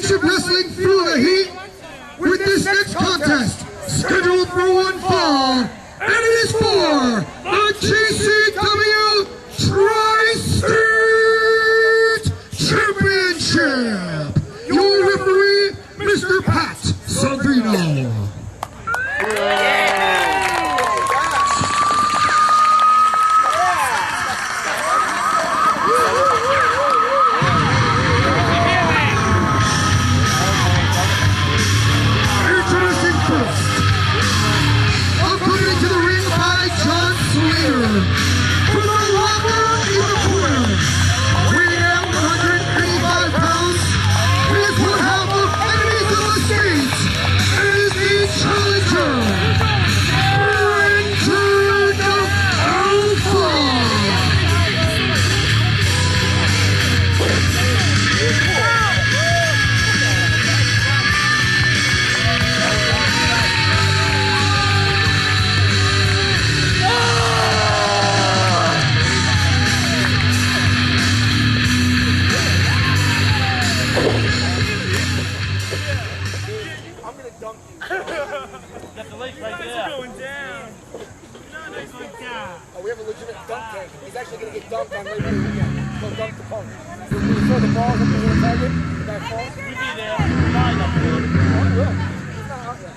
Championship Wrestling through the heat with this next contest scheduled for one fall, and it is for the GCW Tri-State Championship. Your referee, Mr. Pat Savino. We have a legitimate dunk tank. He's actually going to get dunked on later in the weekend. He'll dunk the punk. So we throw the balls up to the target. The guy falls. We'll be there. Line up there. Oh, he will. He's not out yet.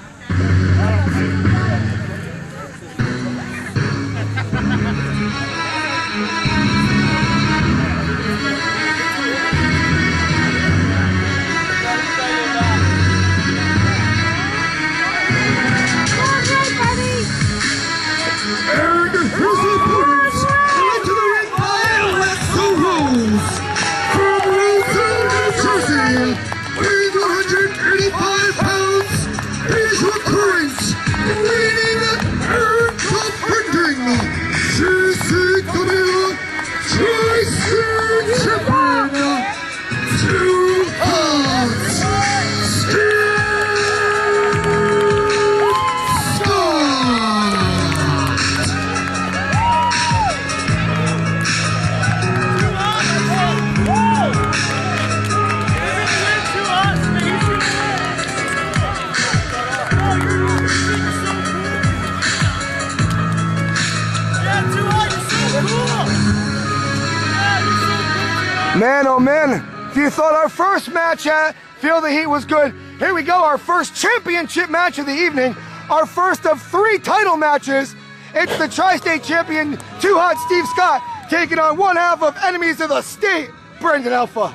Man, oh man, if you thought our first match at Feel the Heat was good, here we go, our first championship match of the evening, our first of 3 title matches. It's the Tri-State Champion, Too Hot Steve Scott, taking on one half of Enemies of the State, Brendan Alpha.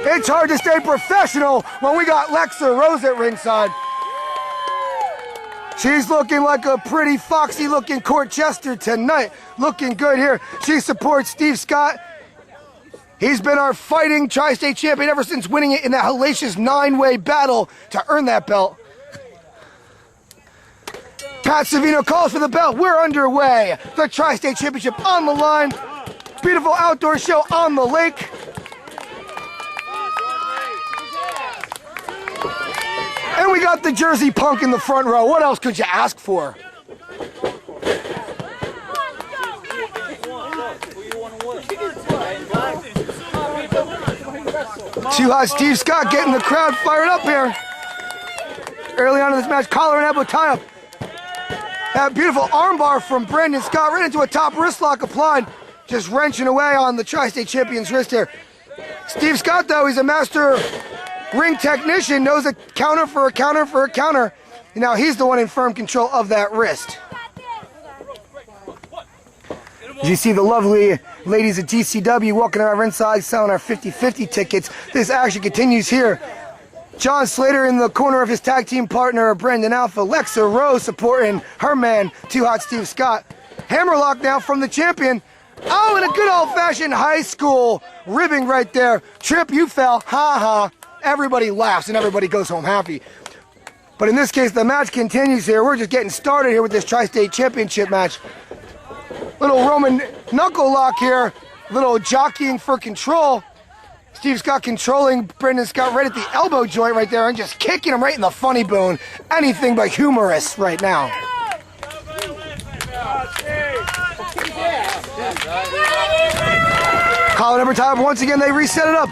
It's hard to stay professional when we got Lexa Rose at ringside. She's looking like a pretty foxy looking court jester tonight. Looking good here. She supports Steve Scott. He's been our fighting Tri-State champion ever since winning it in that hellacious 9-way battle to earn that belt. Pat Savino calls for the belt. We're underway. The Tri-State Championship on the line. Beautiful outdoor show on the lake. And we got the Jersey Punk in the front row. What else could you ask for? Too Hot Steve Scott getting the crowd fired up here. Early on in this match, collar and elbow tie-up. That beautiful armbar from Brendan Scott right into a top wrist lock applied. Just wrenching away on the Tri-State Champion's wrist here. Steve Scott, though, he's a master ring technician, knows a counter for a counter for a counter. And now he's the one in firm control of that wrist. As you see the lovely ladies at GCW walking around ringside selling our 50-50 tickets. This action continues here. John Slater in the corner of his tag team partner, Brendan Alpha. Lexa Rose supporting her man, Too Hot Steve Scott. Hammerlock now from the champion. Oh, and a good old-fashioned high school ribbing right there. Trip, you fell. Ha ha. Everybody laughs and everybody goes home happy. But in this case, the match continues here. We're just getting started here with this Tri-State Championship match. Little Roman knuckle lock here. Little jockeying for control. Steve Scott controlling Brendan Scott right at the elbow joint right there and just kicking him right in the funny bone. Anything but humorous right now. Collar number time. Once again, they reset it up.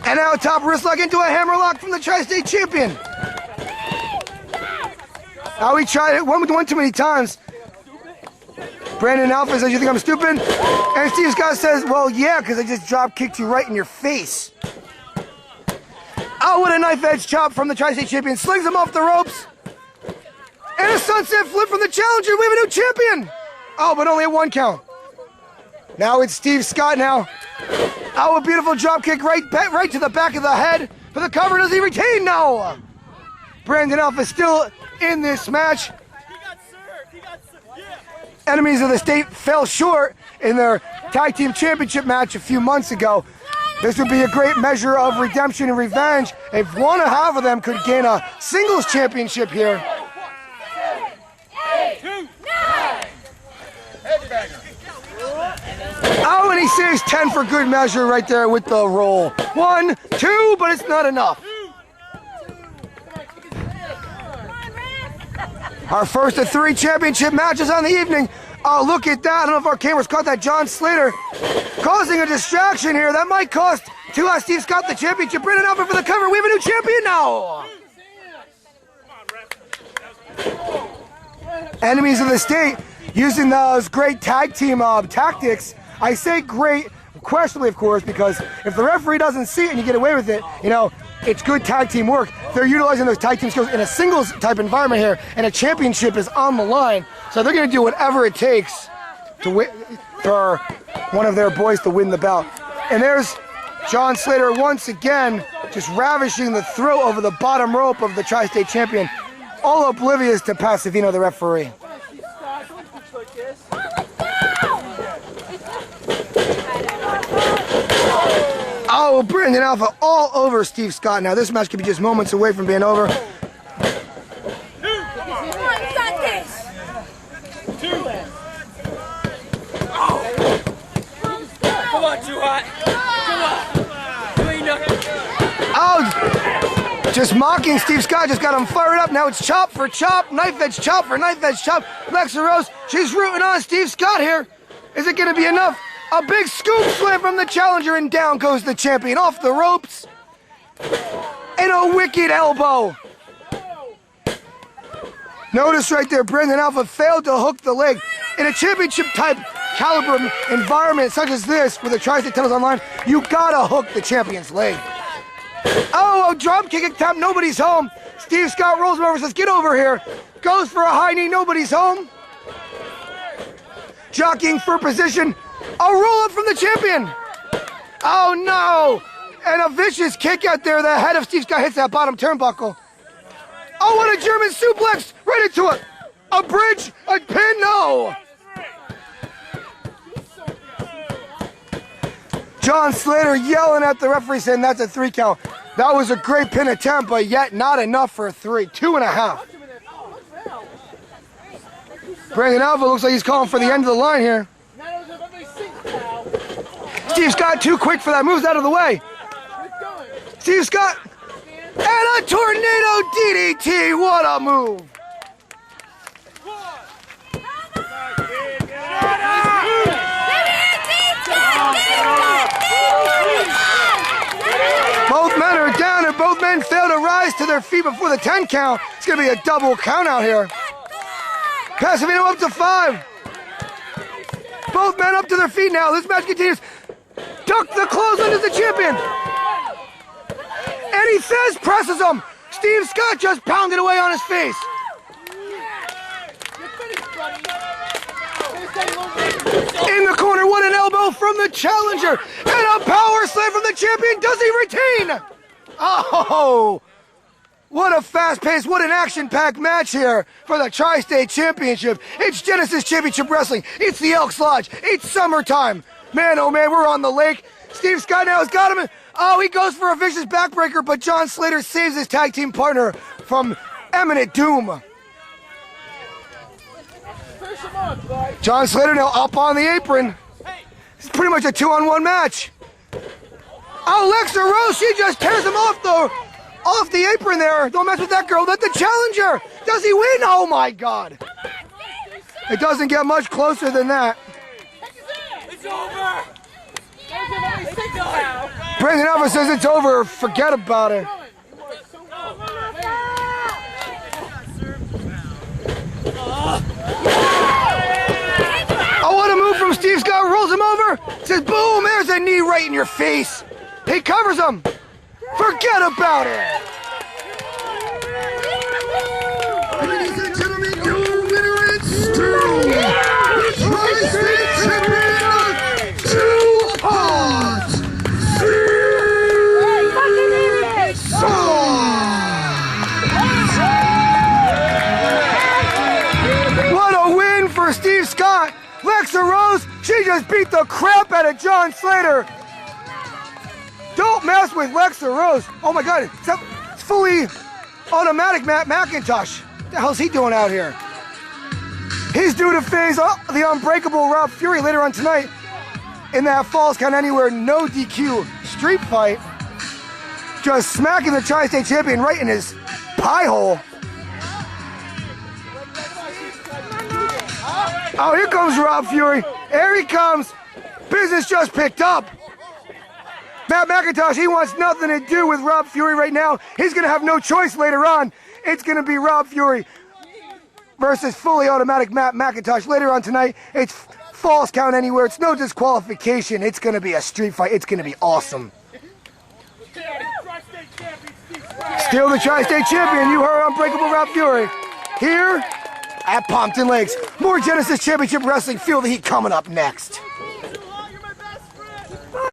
And now top wrist lock into a hammerlock from the Tri-State champion. Now we tried it one too many times. Brandon Alpha says, you think I'm stupid? And Steve Scott says, well, yeah, because I just drop kicked you right in your face. Oh, what a knife edge chop from the Tri-State champion. Slings him off the ropes. And a sunset flip from the challenger. We have a new champion. Oh, but only a 1 count. Now it's Steve Scott now. Oh, a beautiful drop kick right to the back of the head. For the cover, does he retain? No. Brandon Alpha still in this match. Enemies of the State fell short in their tag team championship match a few months ago. This would be a great measure of redemption and revenge if one or half of them could gain a singles championship here. Oh, and he saves 10 for good measure right there with the roll. 1, 2, but it's not enough. Our first of 3 championship matches on the evening. Oh, look at that. I don't know if our cameras caught that. John Slater causing a distraction here. That might cost Steve Scott the championship. Brandon Alpha for the cover. We have a new champion now. Enemies of the State using those great tag team tactics. I say great, questionably, of course, because if the referee doesn't see it and you get away with it, you know, it's good tag team work. They're utilizing those tag team skills in a singles type environment here, and a championship is on the line. So they're going to do whatever it takes to win, for one of their boys to win the bout. And there's John Slater once again, just ravishing the throat over the bottom rope of the Tri-State champion, all oblivious to Savino, the referee. Oh, Brandon Alpha all over Steve Scott now. This match could be just moments away from being over. Come on, too hot. Come on. You ain't nothing. Oh, just mocking Steve Scott. Just got him fired up. Now it's chop for chop, knife edge chop for knife edge chop. Lexa Rose, she's rooting on Steve Scott here. Is it going to be enough? A big scoop slam from the challenger, and down goes the champion off the ropes. And a wicked elbow. Notice right there, Brandon Alpha failed to hook the leg. In a championship type caliber environment such as this, where the Tri-State title's online, you gotta hook the champion's leg. Oh, a drop kick attempt, nobody's home. Steve Scott rolls him over, says, get over here. Goes for a high knee, nobody's home. Jockeying for position. A roll up from the champion. Oh no! And a vicious kick out there. The head of Steve Scott hits that bottom turnbuckle. Oh, what a German suplex! Right into it. A bridge, a pin, no! John Slater yelling at the referee saying that's a 3 count. That was a great pin attempt, but yet not enough for a 3. 2.5. Brandon Alpha looks like he's calling for the end of the line here. Steve Scott too quick for that. Moves out of the way. Steve Scott. And a tornado DDT. What a move. Both men are down and both men fail to rise to their feet before the 10 count. It's going to be a double count out here. Savino up to 5. Both men up to their feet now. This match continues. Duck the clothesline as the champion. And he says, presses him. Steve Scott just pounded away on his face. In the corner, what an elbow from the challenger. And a power slam from the champion. Does he retain? Oh, what a fast-paced, what an action-packed match here for the Tri-State Championship. It's Genesis Championship Wrestling. It's the Elks Lodge. It's summertime. Man, oh man, we're on the lake. Steve Scott now has got him. Oh, he goes for a vicious backbreaker, but John Slater saves his tag team partner from imminent doom. John Slater now up on the apron. It's pretty much a 2-on-1 match. Oh, Lexa Rose, she just tears him off the apron there. Don't mess with that girl. Let the challenger. Does he win? Oh my God. It doesn't get much closer than that. It's over. Brandon Alva says it's over. Forget about it. I want to move from Steve Scott, rolls him over, says boom, there's a knee right in your face. He covers him. Forget about it. Ladies and gentlemen, your winner and Sterling, the Tri-State Champion, 2 Hot, What a win for Steve Scott. Lexa Rose, she just beat the crap out of John Slater. Don't mess with Lexa Rose. Oh my God, it's fully automatic Matt McIntosh. What the hell's he doing out here? He's due to face the unbreakable Rob Fury later on tonight in that Falls Count Anywhere no DQ street fight. Just smacking the Tri-State Champion right in his pie hole. Oh, here comes Rob Fury. Here he comes. Business just picked up. Matt McIntosh, he wants nothing to do with Rob Fury right now. He's going to have no choice later on. It's going to be Rob Fury versus fully automatic Matt McIntosh. Later on tonight, it's Falls Count Anywhere. It's no disqualification. It's going to be a street fight. It's going to be awesome. Still the Tri-State Champion. You heard Unbreakable Rob Fury. Here at Pompton Lakes. More Genesis Championship Wrestling. Feel the heat coming up next.